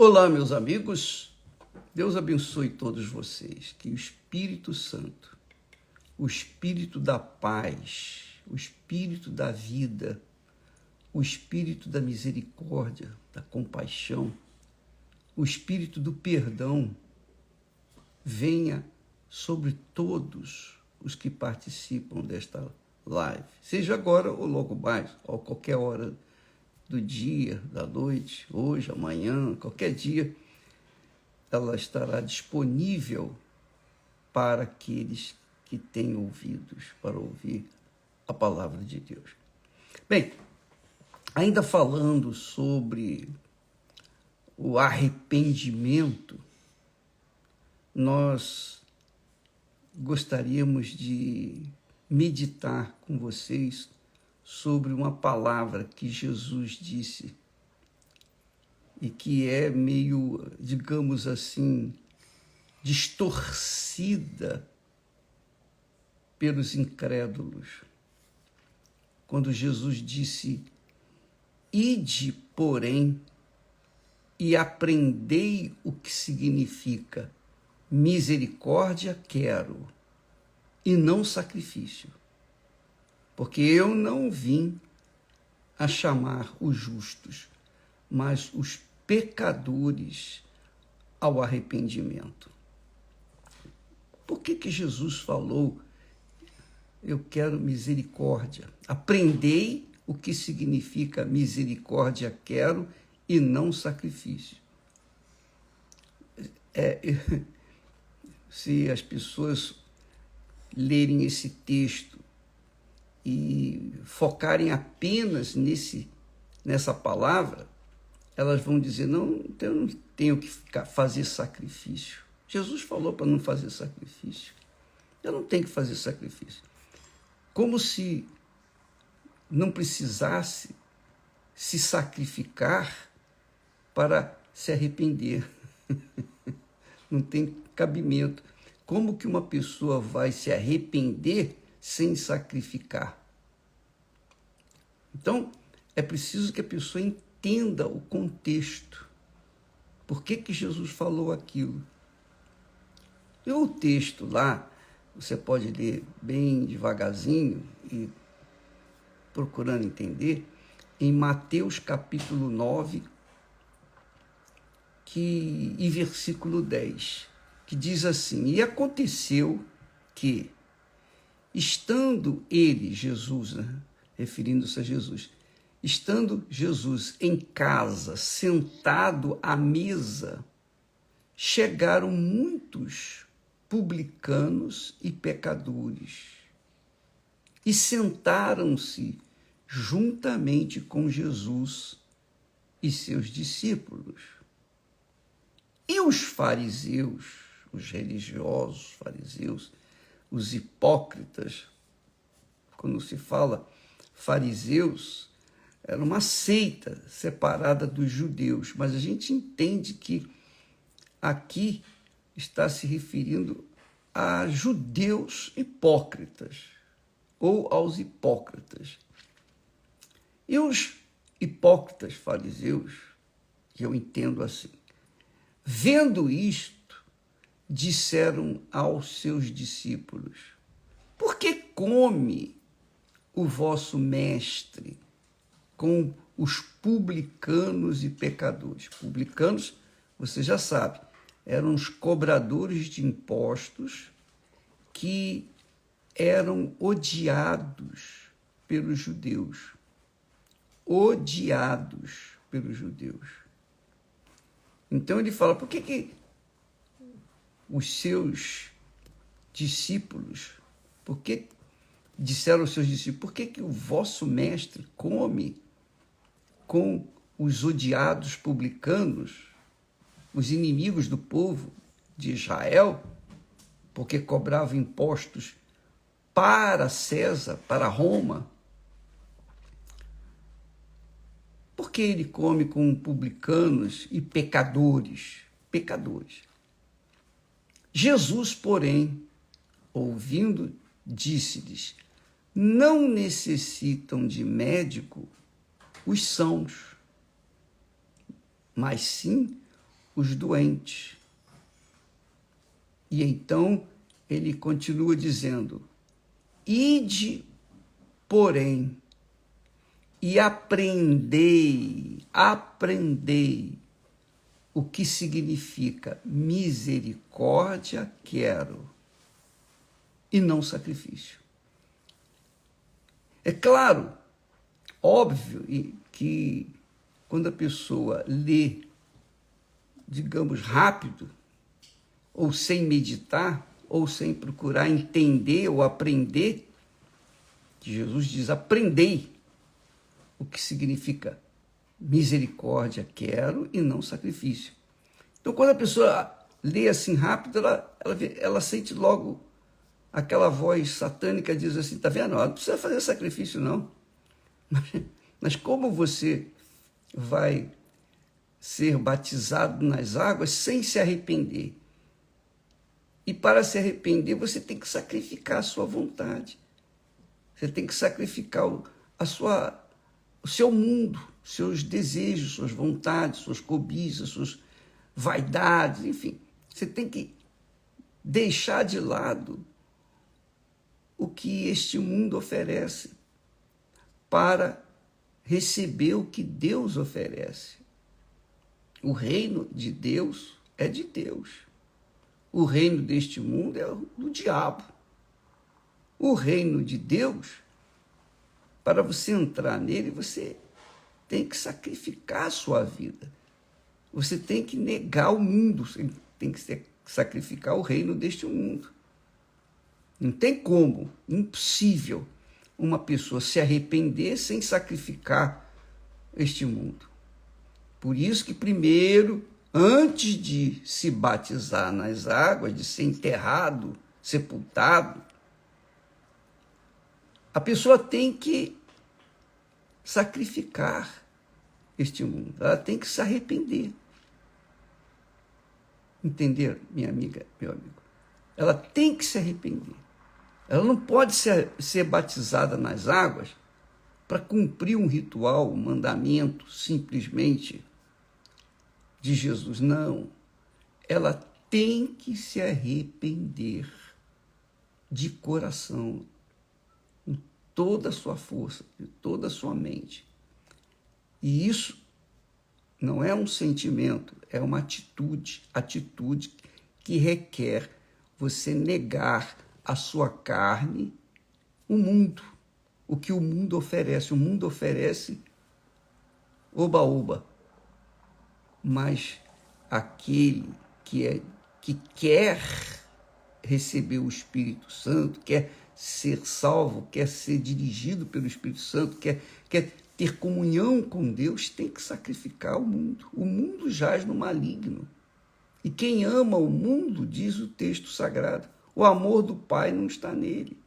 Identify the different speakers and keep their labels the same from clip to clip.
Speaker 1: Olá, meus amigos. Deus abençoe todos vocês. Que o Espírito Santo, o Espírito da paz, o Espírito da vida, o Espírito da misericórdia, da compaixão, o Espírito do perdão, venha sobre todos os que participam desta live, seja agora ou logo mais, ou qualquer hora do dia, da noite, hoje, amanhã, qualquer dia, ela estará disponível para aqueles que têm ouvidos para ouvir a palavra de Deus. Bem, ainda falando sobre o arrependimento, nós gostaríamos de meditar com vocês sobre uma palavra que Jesus disse e que é meio, digamos assim, distorcida pelos incrédulos. Quando Jesus disse: "Ide, porém, e aprendei o que significa misericórdia quero, e não sacrifício. Porque eu não vim a chamar os justos, mas os pecadores ao arrependimento." Por que Jesus falou: "Eu quero misericórdia"? Aprendei o que significa misericórdia quero e não sacrifício. Se as pessoas lerem esse texto e focarem apenas nessa palavra, elas vão dizer: não, eu não tenho que fazer sacrifício. Jesus falou para não fazer sacrifício. Eu não tenho que fazer sacrifício. Como se não precisasse se sacrificar para se arrepender. Não tem cabimento. Como que uma pessoa vai se arrepender sem sacrificar? Então, é preciso que a pessoa entenda o contexto. Por que Jesus falou aquilo? E o texto lá, você pode ler bem devagarzinho e procurando entender, em Mateus capítulo 9, e versículo 10, que diz assim: "E aconteceu que, estando ele, Jesus, referindo-se a Jesus, estando Jesus em casa, sentado à mesa, chegaram muitos publicanos e pecadores, e sentaram-se juntamente com Jesus e seus discípulos. E os fariseus, os religiosos fariseus, os hipócritas", quando se fala fariseus, era uma seita separada dos judeus, mas a gente entende que aqui está se referindo a judeus hipócritas, ou aos hipócritas. E os hipócritas fariseus, que eu entendo assim, vendo isto, disseram aos seus discípulos: "Por que come o vosso mestre com os publicanos e pecadores?" Publicanos, você já sabe, eram os cobradores de impostos que eram odiados pelos judeus. Odiados pelos judeus. Então ele fala: por que os seus discípulos, disseram aos seus discípulos, por que o vosso mestre come com os odiados publicanos, os inimigos do povo de Israel, porque cobravam impostos para César, para Roma? Por que ele come com publicanos e pecadores? Pecadores. Jesus, porém, ouvindo, disse-lhes: "Não necessitam de médico os sãos, mas sim os doentes. E então ele continua dizendo: ide, porém, e aprendei o que significa misericórdia quero e não sacrifício. É claro, óbvio que quando a pessoa lê, digamos, rápido, ou sem meditar, ou sem procurar entender ou aprender, que Jesus diz: aprendei o que significa misericórdia quero e não sacrifício. Então, quando a pessoa lê assim rápido, ela sente logo aquela voz satânica, diz assim: está vendo? Não precisa fazer sacrifício, não. Mas como você vai ser batizado nas águas sem se arrepender? E para se arrepender, você tem que sacrificar a sua vontade. Você tem que sacrificar o seu mundo, seus desejos, suas vontades, suas cobiças, suas vaidades, enfim. Você tem que deixar de lado o que este mundo oferece para receber o que Deus oferece. O reino de Deus é de Deus. O reino deste mundo é do diabo. O reino de Deus, para você entrar nele, você tem que sacrificar a sua vida. Você tem que negar o mundo, você tem que sacrificar o reino deste mundo. Não tem como, impossível, uma pessoa se arrepender sem sacrificar este mundo. Por isso que primeiro, antes de se batizar nas águas, de ser enterrado, sepultado, a pessoa tem que sacrificar este mundo. Ela tem que se arrepender. Entenderam, minha amiga, meu amigo? Ela tem que se arrepender. Ela não pode ser batizada nas águas para cumprir um ritual, um mandamento, simplesmente de Jesus. Não. Ela tem que se arrepender de coração, com toda a sua força, de toda a sua mente. E isso não é um sentimento, é uma atitude que requer você negar a sua carne, o mundo, o que o mundo oferece. O mundo oferece oba-oba, mas aquele que quer receber o Espírito Santo, quer ser salvo, quer ser dirigido pelo Espírito Santo, quer ter comunhão com Deus, tem que sacrificar o mundo. O mundo jaz no maligno. E quem ama o mundo, diz o texto sagrado, o amor do Pai não está nele.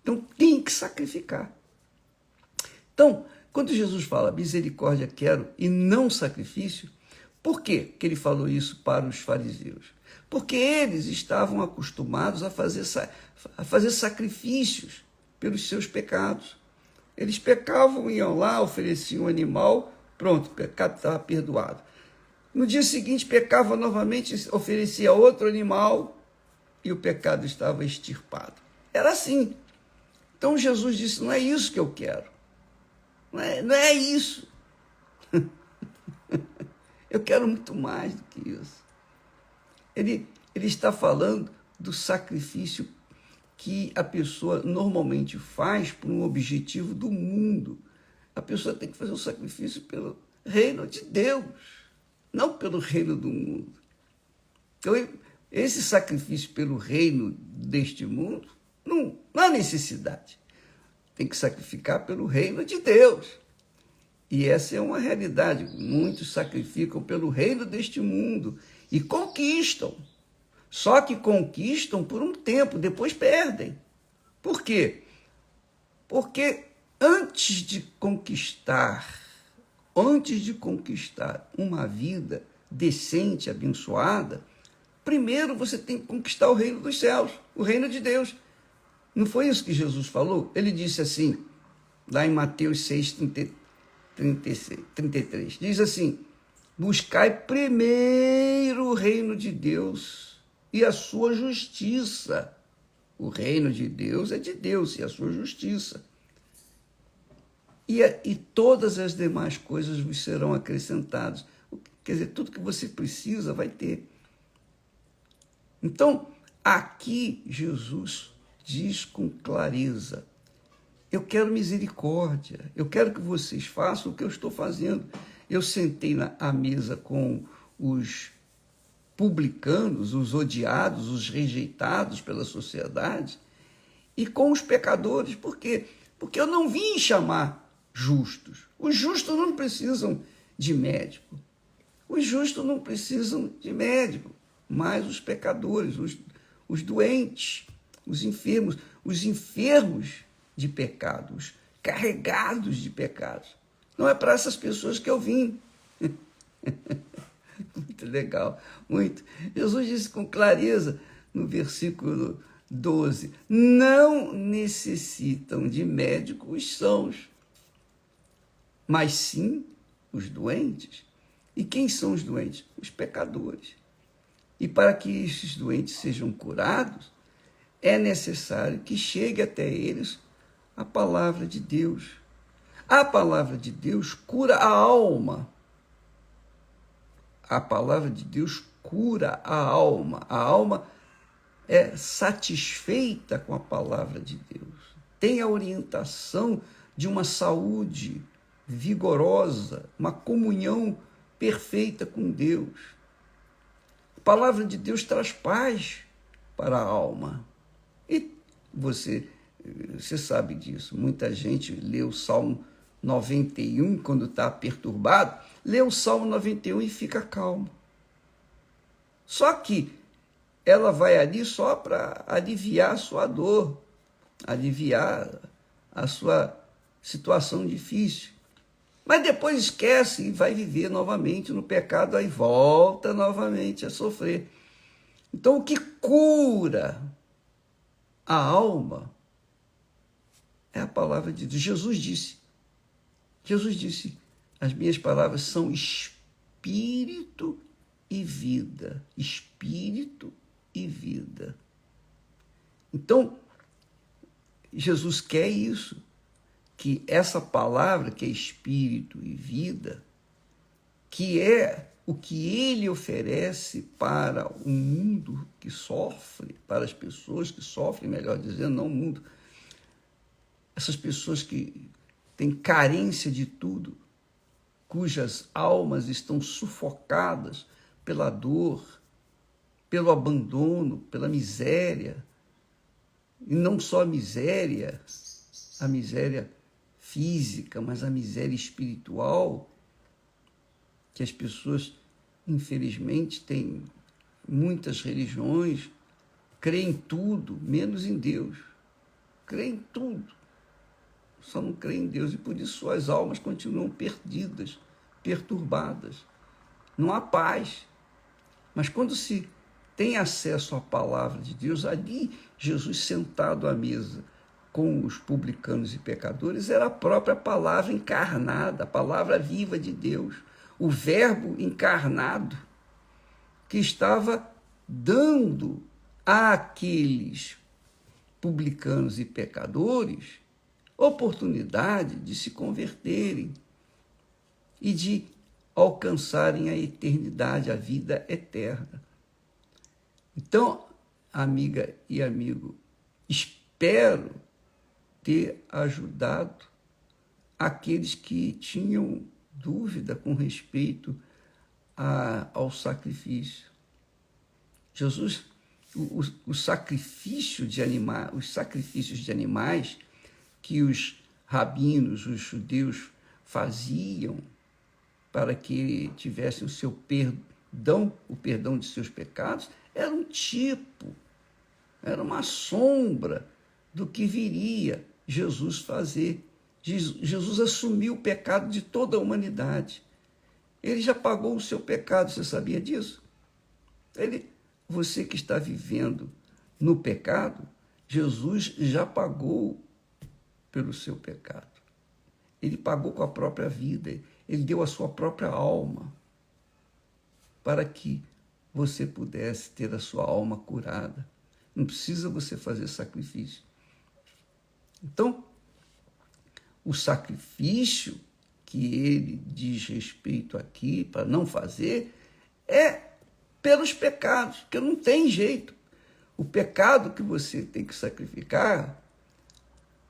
Speaker 1: Então tem que sacrificar. Então, quando Jesus fala misericórdia quero e não sacrifício, por que ele falou isso para os fariseus? Porque eles estavam acostumados a fazer sacrifícios pelos seus pecados. Eles pecavam, iam lá, ofereciam um animal, pronto, o pecado estava perdoado. No dia seguinte, pecava novamente, oferecia outro animal e o pecado estava extirpado. Era assim. Então Jesus disse: não é isso que eu quero. Não é isso. Eu quero muito mais do que isso. Ele está falando do sacrifício que a pessoa normalmente faz por um objetivo do mundo. A pessoa tem que fazer um sacrifício pelo reino de Deus, não pelo reino do mundo. Então, esse sacrifício pelo reino deste mundo, não há necessidade. Tem que sacrificar pelo reino de Deus. E essa é uma realidade. Muitos sacrificam pelo reino deste mundo e conquistam. Só que conquistam por um tempo, depois perdem. Por quê? Porque antes de conquistar uma vida decente, abençoada, primeiro você tem que conquistar o reino dos céus, o reino de Deus. Não foi isso que Jesus falou? Ele disse assim, lá em Mateus 6, 33, diz assim: Buscai primeiro o reino de Deus e a sua justiça. O reino de Deus é de Deus e a sua justiça. E todas as demais coisas vos serão acrescentadas. Quer dizer, tudo que você precisa vai ter. Então, aqui Jesus diz com clareza: eu quero misericórdia, eu quero que vocês façam o que eu estou fazendo. Eu sentei à mesa com os publicanos, os odiados, os rejeitados pela sociedade, e com os pecadores. Por quê? Porque eu não vim chamar justos. Os justos não precisam de médico. Os justos não precisam de médico, mas os pecadores, os doentes, os enfermos de pecados, carregados de pecados. Não é para essas pessoas que eu vim. Muito legal, muito. Jesus disse com clareza no versículo 12: não necessitam de médico os sãos, mas sim os doentes. E quem são os doentes? Os pecadores. E para que esses doentes sejam curados, é necessário que chegue até eles a palavra de Deus. A palavra de Deus cura a alma. A palavra de Deus cura a alma. A alma é satisfeita com a palavra de Deus. Tem a orientação de uma saúde vigorosa, uma comunhão perfeita com Deus. A palavra de Deus traz paz para a alma. E você sabe disso. Muita gente lê o Salmo 91 quando está perturbado, lê o Salmo 91 e fica calmo. Só que ela vai ali só para aliviar a sua dor, aliviar a sua situação difícil. Mas depois esquece e vai viver novamente no pecado, aí volta novamente a sofrer. Então, o que cura a alma é a palavra de Deus. Jesus disse, as minhas palavras são espírito e vida. Espírito e vida. Então, Jesus quer isso, que essa palavra, que é espírito e vida, que é o que ele oferece para o mundo que sofre, para as pessoas que sofrem, melhor dizendo, não o mundo, essas pessoas que têm carência de tudo, cujas almas estão sufocadas pela dor, pelo abandono, pela miséria, e não só a miséria física, mas a miséria espiritual, que as pessoas, infelizmente, têm muitas religiões, creem em tudo, menos em Deus. Creem em tudo, só não creem em Deus, e por isso suas almas continuam perdidas, perturbadas. Não há paz. Mas quando se tem acesso à palavra de Deus, ali Jesus sentado à mesa com os publicanos e pecadores, era a própria palavra encarnada, a palavra viva de Deus, o verbo encarnado, que estava dando àqueles publicanos e pecadores oportunidade de se converterem e de alcançarem a eternidade, a vida eterna. Então, amiga e amigo, espero ter ajudado aqueles que tinham dúvida com respeito ao sacrifício. Jesus, os sacrifícios de animais que os rabinos, os judeus faziam para que tivessem o seu perdão, o perdão de seus pecados, era um tipo, era uma sombra do que viria Jesus fazer. Jesus assumiu o pecado de toda a humanidade. Ele já pagou o seu pecado, você sabia disso? Você que está vivendo no pecado, Jesus já pagou pelo seu pecado. Ele pagou com a própria vida, ele deu a sua própria alma. para que você pudesse ter a sua alma curada. Não precisa você fazer sacrifício. Então, o sacrifício que ele diz respeito aqui, para não fazer, é pelos pecados, porque não tem jeito. O pecado que você tem que sacrificar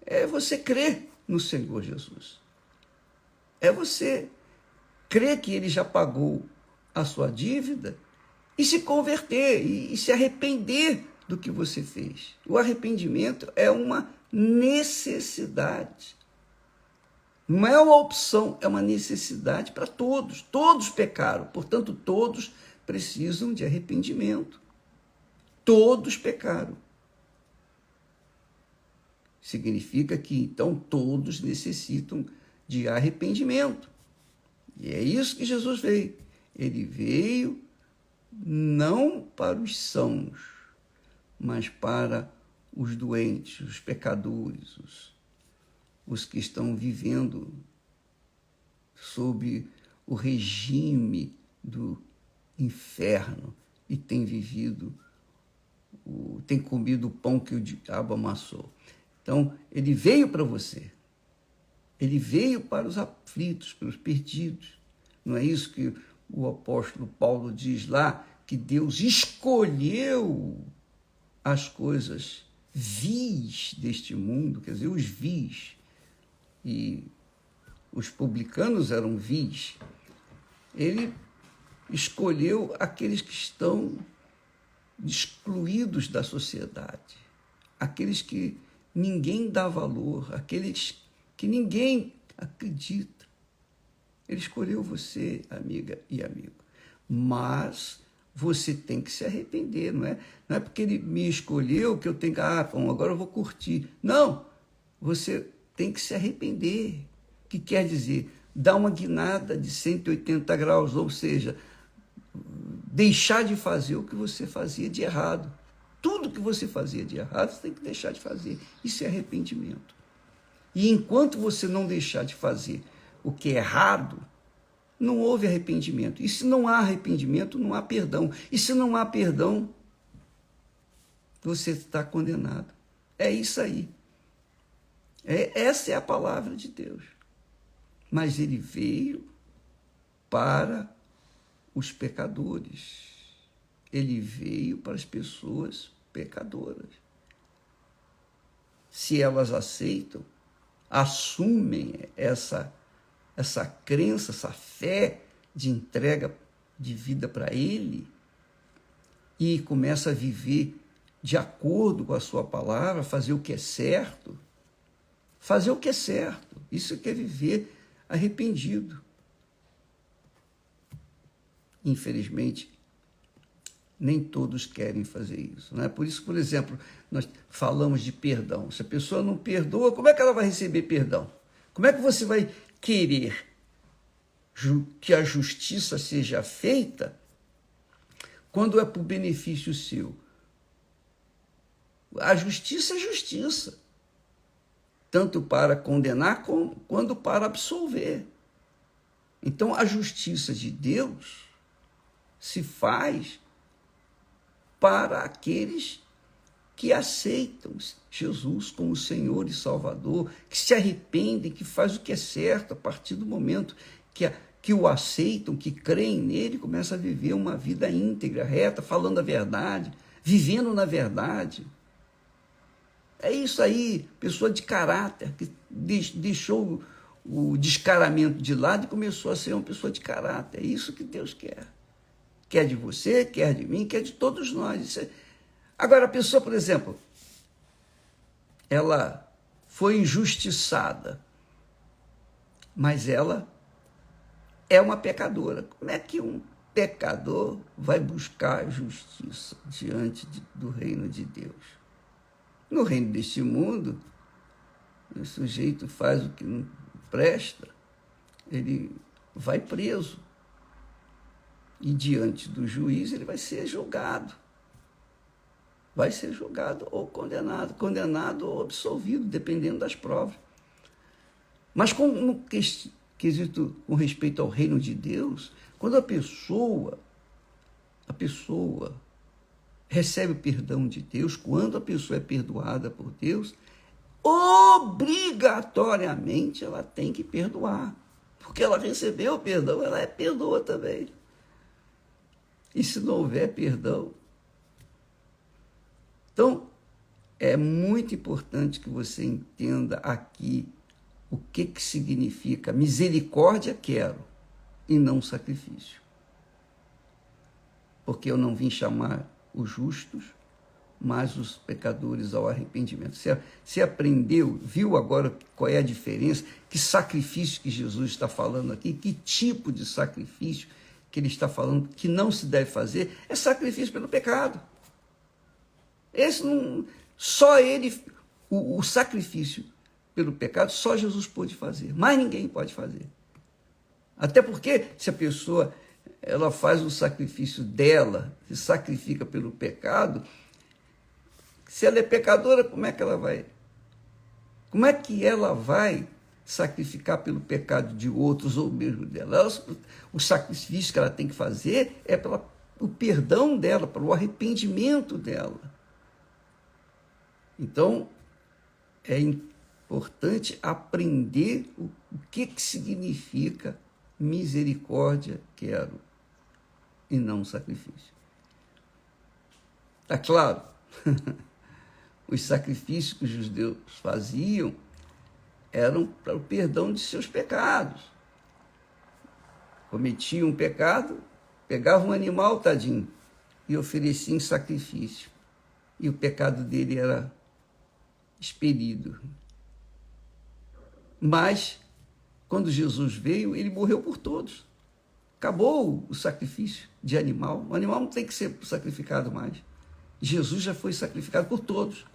Speaker 1: é você crer no Senhor Jesus. É você crer que ele já pagou a sua dívida e se converter e se arrepender do que você fez. O arrependimento é uma necessidade. Não é uma opção, é uma necessidade para todos. Todos pecaram, portanto, todos precisam de arrependimento. Todos pecaram. Significa que, então, todos necessitam de arrependimento. E é isso que Jesus veio. Ele veio não para os sãos, mas para os doentes, os pecadores, os que estão vivendo sob o regime do inferno e têm têm comido o pão que o diabo amassou. Então, ele veio para você. Ele veio para os aflitos, para os perdidos. Não é isso que o apóstolo Paulo diz lá, que Deus escolheu as coisas vis deste mundo, quer dizer, os vis. E os publicanos eram vis. Ele escolheu aqueles que estão excluídos da sociedade, aqueles que ninguém dá valor, aqueles que ninguém acredita. Ele escolheu você, amiga e amigo. Mas você tem que se arrepender, não é? Não é porque ele me escolheu que eu tenho que, bom, agora eu vou curtir. Não, você tem que se arrepender, que quer dizer dar uma guinada de 180 graus, ou seja, deixar de fazer o que você fazia de errado. Tudo que você fazia de errado, você tem que deixar de fazer. Isso é arrependimento. E enquanto você não deixar de fazer o que é errado, não houve arrependimento. E se não há arrependimento, não há perdão. E se não há perdão, você está condenado. É isso aí. Essa é a palavra de Deus. Mas ele veio para os pecadores. Ele veio para as pessoas pecadoras. Se elas aceitam, assumem essa crença, essa fé de entrega de vida para ele e começa a viver de acordo com a sua palavra, fazer o que é certo. Fazer o que é certo. Isso que é viver arrependido. Infelizmente, nem todos querem fazer isso. Não é? Por isso, por exemplo, nós falamos de perdão. Se a pessoa não perdoa, como é que ela vai receber perdão? Como é que você vai querer que a justiça seja feita quando é por benefício seu? A justiça é justiça, tanto para condenar quanto para absolver. Então, a justiça de Deus se faz para aqueles que aceitam Jesus como Senhor e Salvador, que se arrependem, que fazem o que é certo a partir do momento que o aceitam, que creem nele, começam a viver uma vida íntegra, reta, falando a verdade, vivendo na verdade. É isso aí, pessoa de caráter, que deixou o descaramento de lado e começou a ser uma pessoa de caráter. É isso que Deus quer. Quer de você, quer de mim, quer de todos nós. Agora, a pessoa, por exemplo, ela foi injustiçada, mas ela é uma pecadora. Como é que um pecador vai buscar justiça diante do reino de Deus? No reino deste mundo, o sujeito faz o que não presta, ele vai preso. E diante do juiz ele vai ser julgado. Vai ser julgado ou condenado ou absolvido, dependendo das provas. Mas no quesito com respeito ao reino de Deus, quando a pessoa a pessoa recebe o perdão de Deus, quando a pessoa é perdoada por Deus, obrigatoriamente ela tem que perdoar. Porque ela recebeu o perdão, ela perdoa também. E se não houver perdão... Então, é muito importante que você entenda aqui o que significa misericórdia quero e não sacrifício. Porque eu não vim chamar os justos, mas os pecadores ao arrependimento. Você aprendeu, viu agora qual é a diferença? Que sacrifício que Jesus está falando aqui? Que tipo de sacrifício que ele está falando que não se deve fazer? É sacrifício pelo pecado. Esse não, só ele, o sacrifício pelo pecado, só Jesus pôde fazer. Mais ninguém pode fazer. Até porque se a pessoa ela faz o sacrifício dela, se sacrifica pelo pecado, se ela é pecadora, como é que ela vai? Como é que ela vai sacrificar pelo pecado de outros ou mesmo dela? O sacrifício que ela tem que fazer é pelo perdão dela, pelo arrependimento dela. Então, é importante aprender o que significa misericórdia quero e não sacrifício. Está claro? Os sacrifícios que os judeus faziam eram para o perdão de seus pecados. Cometiam um pecado, pegavam um animal, tadinho, e ofereciam em sacrifício. E o pecado dele era expelido. Mas, quando Jesus veio, ele morreu por todos. Acabou o sacrifício de animal. O animal não tem que ser sacrificado mais. Jesus já foi sacrificado por todos.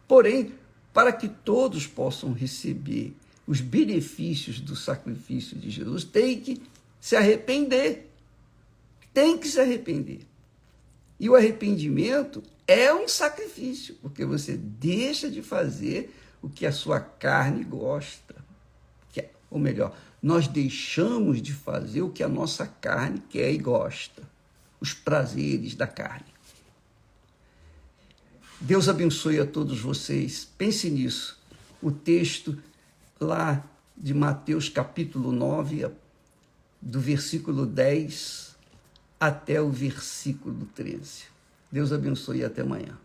Speaker 1: Porém, para que todos possam receber os benefícios do sacrifício de Jesus, tem que se arrepender. Tem que se arrepender. E o arrependimento é um sacrifício, porque você deixa de fazer o que a sua carne gosta. Ou melhor, nós deixamos de fazer o que a nossa carne quer e gosta. Os prazeres da carne. Deus abençoe a todos vocês. Pense nisso. O texto lá de Mateus capítulo 9, do versículo 10 até o versículo 13. Deus abençoe e até amanhã.